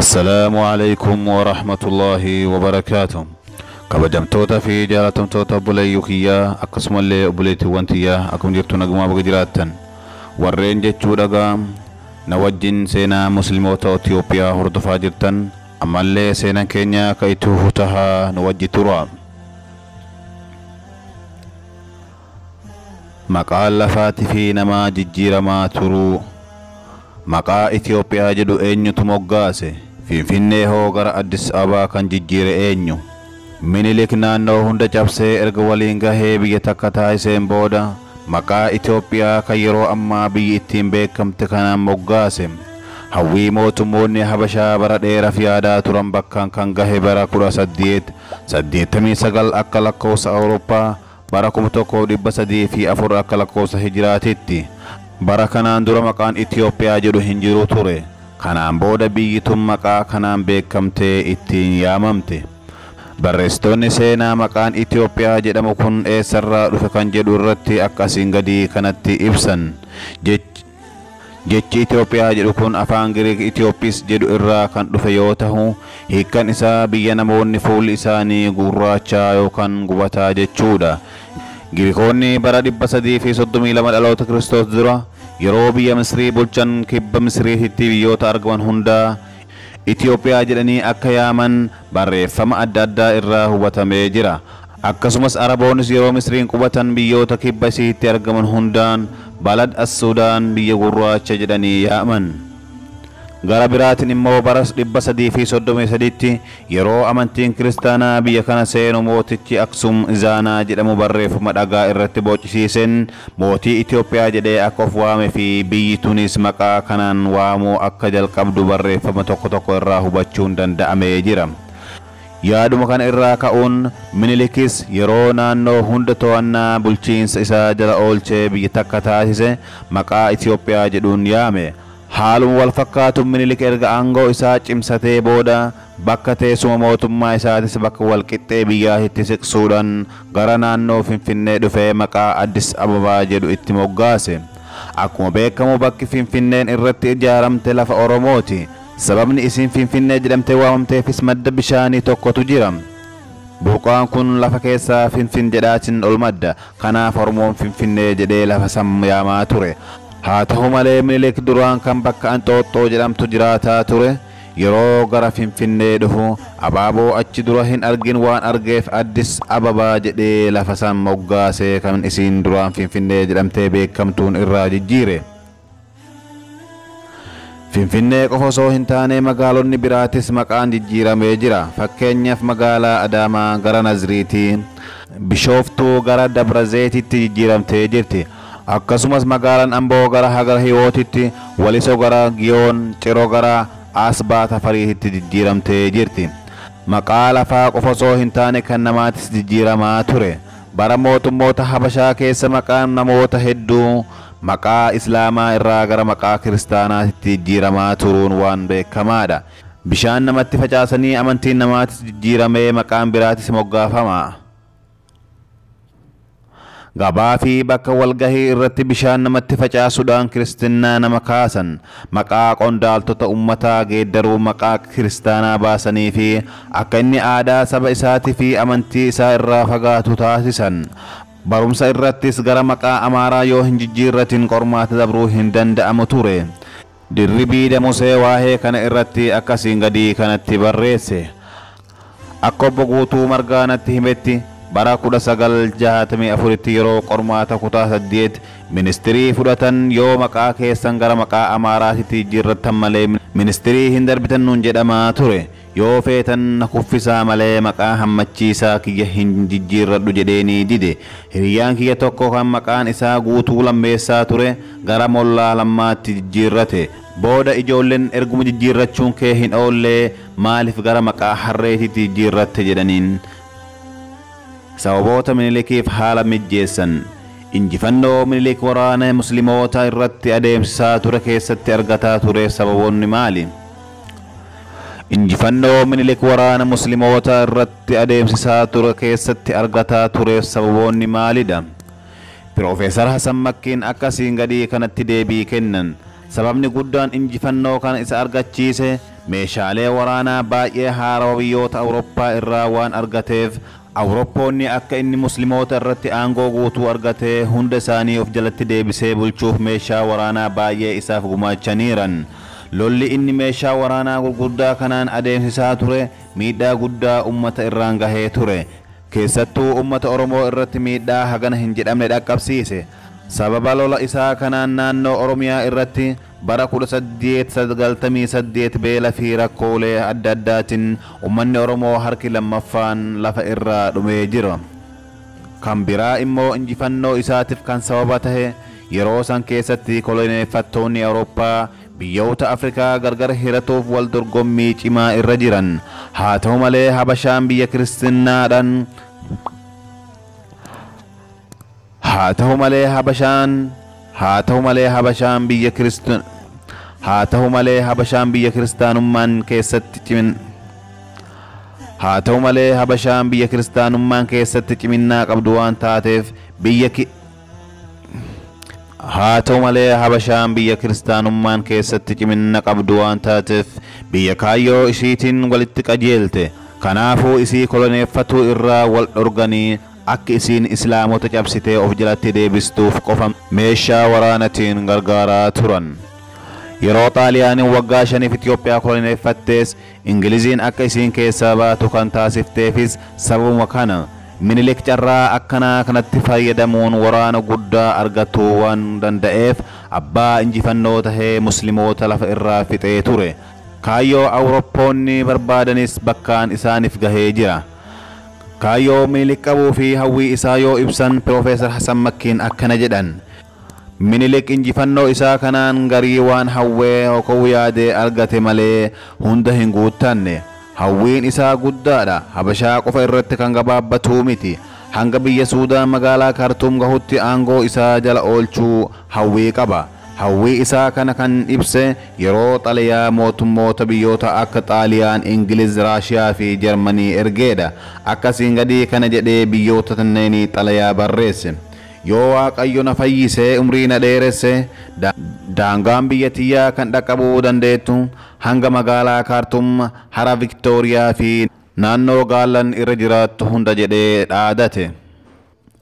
السلام عليكم ورحمة الله وبركاته. kabajamtoota fi jaalatamtoota obboleeyyuu kiyyaa akkasumallee obboleettiiwwan tiyyaa akkuma jirtu nagumaa baga jiraattan warreen jechuudha na wajjin seenaa musliimoota Itoophiyaa hordofaa jirtan ammallee seenaan keenya akka itti hutahaa nu wajji tura. Maqaa lafaatii fi namaa jijjiiramaa turuu. Maqaa Itoophiyaa jedhu eenyutu moggaase? Finfinnee hoo gara Addis Ababaa kan jijjiire eenyu? Minilik naannoo hunda cabsee erga waliin gahee biyya takka taasiseen booda maqaa Itoophiyaa kan yeroo ammaa biyyi ittiin beekamte kanaan moggaase. Hawwii mootummoonni Habashaa bara dheeraaf yaadaa turan bakkaan kan gahe bara 1889 akka lakkoofsa Awurooppaa, bara 1304 akka lakkoofsa Hijiraatitti. Bara kanaan dura maqaan Itoophiyaa jedhu hin jiru ture. Kanaan booda biyyi tun maqaa kanaan beekamtee ittiin yaamamte. Barreessitoonni seenaa maqaan Itoophiyaa jedhamu kun eessarraa dhufe kan jedhu irratti akkasiin gadi kanatti ibsan. Jechi Itoophiyaa jedhu kun afaan Giriik Itoophiis jedhu irraa kan dhufe yoo ta'u, hiikkaan isaa biyya namoonni fuulli isaanii gurraachaa yookaan gubataa jechuudha. Giriikonni bara 332 dhaloota Kiristoos dura yeroo biyya Misrii bulchan kibba Misriitti biyyoota argaman hundaa Itoophiyaa jedhanii akka yaaman barreeffama adda addaa irraa hubatamee jira. Akkasumas Araboonnis yeroo Misriin qubatan biyyoota kibba isiitti argaman hundaan Balad as-Sudaan biyya gurraacha jedhanii yaaman. Gara biraatiin immoo bara 333tti yeroo amantiin kiristaanaa biyya kana seenu mootichi Aksum Izaanaa jedhamu barreeffama dhagaa irratti bocisiiseen mootii Itoophiyaa jedhee akka of waame fi biyyi tunis maqaa kanaan waamuu akka jalqabdu barreeffama tokko irraa hubachuun danda'amee jira. Yaaduma kana irraa ka'uun Minilikis yeroo naannoo hunda to'annaa bulchiinsa isaa jala oolchee biyya takka taasise maqaa Itoophiyaa jedhuun yaame. Haaluma wal fakkaatu Minilik erga aangoo isaa cimsatee booda bakka teessuma mootummaa isaatis bakka wal qixxee biyyaatti siqsuudhaan gara naannoo Finfinnee dhufee maqaa Addis Ababaa jedhu itti moggaase. Akkuma beekamu bakki Finfinneen irratti ijaaramte lafa Oromooti. Sababni isiin Finfinnee jedhamtee waamamteefis madda bishaanii tokkotu jira. Burqaan kun lafa keessaa Finfin jedhaatiin ol madda. Kanaaf Oromoon Finfinnee jedhee lafa san yaamaa ture. Haa ta'u malee Minilik duraan kan bakka Anxooxxoo jedhamtu jiraataa ture. Yeroo gara Finfinnee dhufu abaaboo achi dura hin argin waan argeef Addis Ababaa jedhee lafa san moggaasee kan isiin duraan Finfinnee jedhamtee beekamtuun irraa jijjiire. Finfinnee qofa osoo hin taane magaalonni biraatis maqaan jijjiiramee jira. Fakkeenyaaf magaalaa Adaamaa gara Naziriitii, Bishooftuu gara Dabrazeetitti jijjiiramtee jirti. Akkasumas magaalaan Amboo gara Hagar Hiwootitti, Walisoo gara Giyoon, Ciroo gara Asbaa Tafariitti jijjiiramtee jirti. Maqaa lafaa qofa osoo hin taane kan namaatis jijjiiramaa ture. Bara mootummoota Habashaa keessa maqaan namoota hedduu maqaa Islaamaa irraa gara maqaa Kiristaanaatti jijjiiramaa turuun waan beekamaadha. Bishaan namatti facaasanii amantiin namaatis jijjiiramee maqaan biraatis moggaafama. Gabaa fi bakka walgahii irratti bishaan namatti facaasuudhaan Kiristinnaa nama kaasan. Maqaa qondaaltota ummataa geeddaruu maqaa Kiristaanaa baasanii fi akka inni aadaa saba isaatii fi amantii isaa irraa fagaatu taasisan. Barumsa irrattis gara maqaa Amaaraa yoo hin jijjiirratin qormaata dabruu hin danda'amu ture. Dirribii Damusee waa'ee kana irratti akkasiin gadi kanatti barreesse. Akka obbo Guutuu Margaa natti himetti bara 1964tti yeroo qormaata kutaa 8 ministirii fudhatan yoo maqaa keessan gara maqaa Amaaraatti jijjiirrattan malee ministirii hin darbitan nuun jedhamaa ture. Yoo feetan kuffisaa malee maqaa hammachiisaa kiyya hin jijjiirradhu jedheenii dide. Hiriyyaan kiyya tokko kan maqaan isaa Guutuu Lammeessaa ture gara Mollaa Lammaatti jijjiirrate. Booda ijoolleen erguma jijjiirrachuun kee hin oollee maaliif gara maqaa Harreetitti jijjiirratte jedhaniin. Sababoota Minilikiif haala mijjeessan. Injifannoo Minilik waraana Musliimoota irratti adeemsisaa ture keessatti argataa ture sababoonni maali? Injifannoo Minilik waraana Musliimoota irratti adeemsisaa ture keessatti argataa ture sababoonni maalidha? Piroofeesar Hasan Makkiin akkasiin gadi kanatti deebii kennan. Sababni guddaan injifannoo kana isa argachiise meeshaalee waraanaa baay'ee haarawaa biyyoota Awurooppaa irraa waan argateef Awurooppoonni akka inni musliimoota irratti aangoo guutuu argatee hunda isaanii of jalatti deebisee bulchuuf meeshaa waraanaa baay'ee isaaf gumaachaniiran. Lolli inni meeshaa waraanaa gurguddaa kanaan adeemsisaa ture miidhaa guddaa ummata irraan gahee ture. Keessattuu ummata Oromoo irratti miidhaa hagana hin jedhamne dhaqqabsiise. Sababa lola isaa kanaan naannoo Oromiyaa irratti bara 1898 beela fi rakkoolee adda addaatiin ummanni Oromoo harki lammaffaan lafa irraa dhumee jira. Kan biraa immoo injifannoo isaatiif kan sababa tahe yeroo san keessatti koloneeffattoonni Awurooppaa biyyoota Afrikaa gargar hiratuuf wal dorgommii cimaa irra jiran. Haa ta'u malee Habashaan biyya kiristaanaadhaan haa ta'u malee Habashaan biyya kiristaanummaan keessatti ciminaa qabdu waan taateef biyya kaayyoo isiitiin walitti qajeelte. Kanaafuu isii koloneeffatuu irraa wal dhorganii akka isiin islaamota cabsitee of jalatti deebistuuf qofa meeshaa waraanatiin gargaaraa turan. Yeroo Xaaliyaaniin waggaa 5 Itoophiyaa koloneeffattees Ingiliziin akka isiin keessaa baatu kan taasifteefis sababuma kana. Minilik carraa akkanaa kanatti fayyadamuun waraana guddaa argachuu waan danda'eef abbaa injifannoo tahee musliimoota lafa irraa fixee ture. Kaayyoo Awurooppoonni barbaadanis bakkaan isaaniif gahee jira. Kaayyoo Minilik qabuu fi hawwii isaa yoo ibsan Profeesar Hasan Makkiin akkana jedhan. Minilik injifannoo isaa kanaan garii waan hawwee hokuu yaadee argate malee hunda hin guuttanne. Hawwiin isaa guddaadha. Habashaa qofa irratti kan gabaabbatu miti. Hanga biyya Suudaan magaalaa Kaartuum gahutti aangoo isaa jala oolchuu hawwii qaba. Hawwii isaa kana kan ibse yeroo xalayaa mootummoota biyyoota akka Xaaliyaan, Ingiliz, Raashiyaa fi Jarmanii ergeedha. Akkasiin gadii kana jedhee biyyoota kanneenii xalayaa barreesse. Yoo Waaqayyo na fayyisee umrii na dheeresse daangaan biyya tiyyaa kan dhaqqabuu dandeettu hanga magaalaa Kaartuum, hara Viktooriyaa fi naannoo Gaalan irra jiraattu hunda jedhee dhaadate.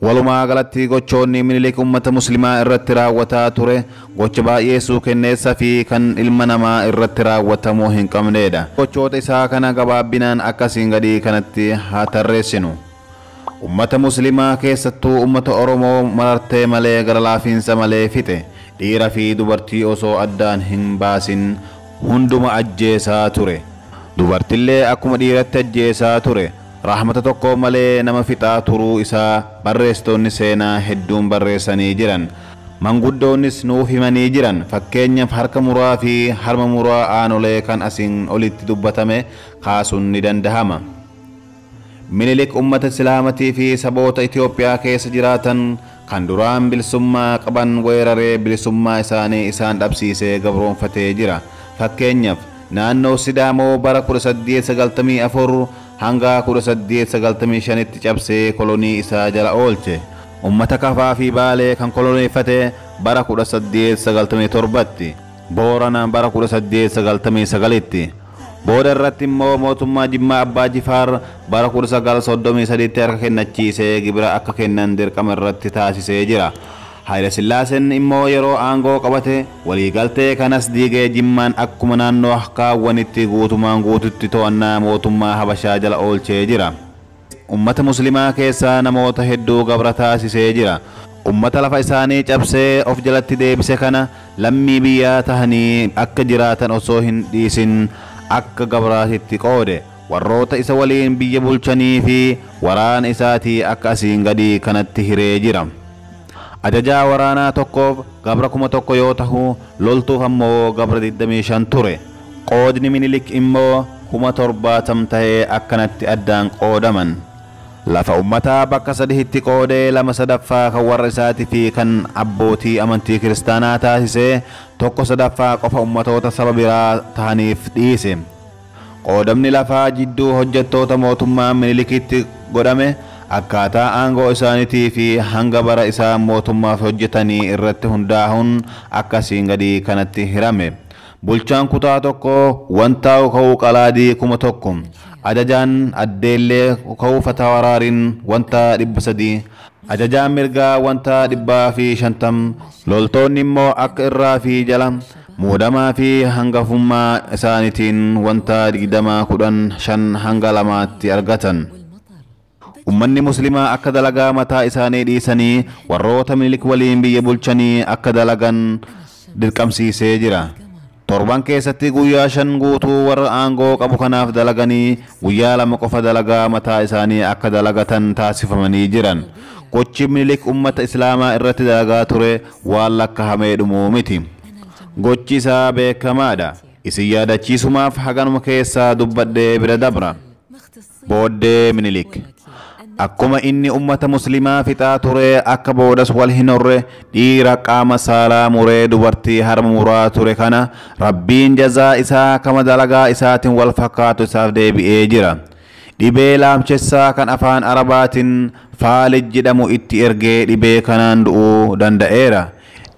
Walumaa galatti gochoonni Minilik ummata muslimaa irratti raawwataa ture gocha baay'ee suukenneessaa fi kan ilma namaa irratti raawwatamuu hin qabneedha. Gochoota isaa kana gabaabbinaan akkasiin gadii kanatti haa tarreessinu. Ummata muslimaa keessattuu ummata Oromoo marartee malee gara laafiinsa malee fixe. Dhiira fi dubartii osoo addaan hin baasin hunduma ajjeesaa ture. Dubartillee akkuma dhiiratti ajjeesaa ture. Rahmata tokko malee nama fixaa turuu isaa barreessitoonni seenaa hedduun barreessanii jiran. Manguddoonnis nuuf himanii jiran. Fakkeenyaaf harka muraa fi harma muraa aanolee kan asiin olitti dubbatame kaasuun ni dandahama. Minilik ummata Islaamatii fi saboota Itoophiyaa keessa jiraatan kan duraan bilisummaa qaban weeraree bilisummaa isaanii isaan dhabsiisee gabroonfatee jira. Fakkeenyaaf naannoo Sidaamoo bara 1894 hanga 1895tti cabsee kolonii isaa jala oolche. Ummata Kafaa fi Baalee kan koloneeffate bara 1897tti. Boorana bara 1899tti. Booda irratti immoo mootummaa Jimmaa Abbaa Jifaar bara 1933tti harka kennachiisee gibira akka kennan dirqama irratti taasisee jira. Haayile Sillaaseen immoo yeroo aangoo qabate waliigaltee kanas diigee Jimmaan akkuma naannoo kaawwanitti guutumaan guututti to'annaa mootummaa Habashaa jala oolchee jira. Ummata muslimaa keessaa namoota hedduu gabra taasisee jira. Ummata lafa isaanii cabsee of jalatti deebise kana lammii biyyaa tahanii akka jiraatan osoo hin dhiisin akka gabraatitti qoode. Warroota isa waliin biyya bulchanii fi waraana isaatii akka asiin gadii kanatti hiree jira. Ajajaa waraanaa tokkoof gabra 1,000 yoo tahu loltuuf ammoo gabra 25 ture. Qoodni Minilik immoo 70,000 tahee akkanatti addaan qoodaman. Lafa ummataa bakka sadiitti qoodee 2/3 kan warra isaatii fi kan abbootii amantii kiristaanaa taasisee 1/3 qofa ummatoota saba biraa tahaniif dhiise. Qoodamni lafaa jidduu hojjettoota mootummaa Minilikitti godhame akkaataa aangoo isaaniitii fi hanga bara isaa mootummaaf hojjetanii irratti hundaa'uun akkasiin gadii kanatti hirame. bulchaan kutaa tokko wanta ka'uu qalaadii 1000 ajajaan addeellee ka'uu fataa waraarin wanta 300 ajajaan mirgaa wanta 150 loltoonni immoo akka irraa fi jala muudamaa fi hangafummaa isaaniitiin wanta 20 hanga 2tti argatan. Ummanni muslimaa akka dalagaa mataa isaanii dhiisanii warroota Minilik waliin biyya bulchanii akka dalagan dirqamsiisee jira. Torban keessatti guyyaa 5 guutuu warra aangoo qabu kanaaf dalaganii guyyaa 2 qofa dalagaa mataa isaanii akka dalagatan taasifamanii jiran. Gochi Minilik ummata islaamaa irratti dalagaa ture waan lakkaa'amee dhumu miti. Gochi isaa beekamaadha. Isin yaadachiisumaaf haganuma keessaa dubbadhee bira dabra. Booddee Minilik akkuma inni ummata muslimaa fixaa ture akka boodas wal hin horre dhiira qaama saalaa muree dubartii harma muraa ture kana rabbiin jazaa isaa kama dalagaa isaatiin wal fakkaatu isaaf deebi'ee jira. Dhibee laamchessaa kan afaan arabaatiin Faalij jedhamu itti ergee dhibee kanaan du'uu danda'eera.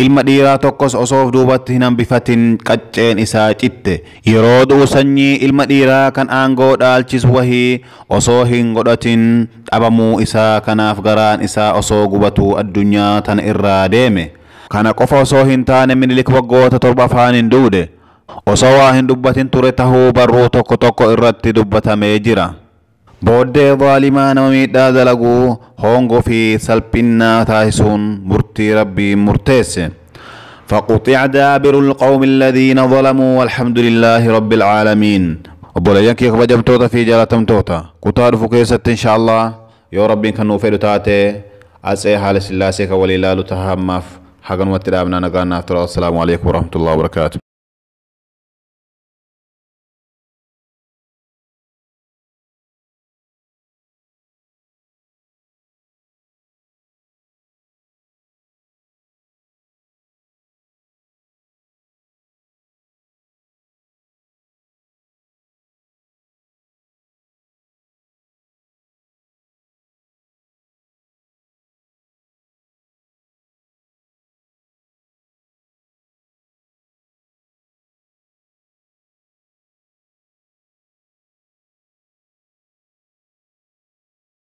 Ilma dhiiraa tokkos osoo duubatti hin hambifatin qacceen isaa citte. Yeroo du'u sanyii ilma dhiiraa kan aangoo dhaalchisu wahii osoo hin godhatin dhabamuu isaa kanaaf garaan isaa osoo gubatu addunyaa tana irraa deeme. Kana qofa osoo hin taane Minilik waggoota 7 afaan hin duude. Osoo waa hin dubbatin ture tahuu barruu tokko irratti dubbatamee jira. Booddee zaalimaa nama miidhaa dalaguu hongoo fi salphinnaa taasisuun murtii rabbiin murteesse. فقطع دابر القوم الذين ظلموا والحمد لله رب العالمين. وبوليان كيف بجبتوتا في جالتم توتا كتار فكيسة إن شاء الله يا ربي كانوا في دتاته أسأل حال الله سيك ولله لتهمف حقا وتدابنا نقانا السلام عليكم ورحمة الله وبركاته.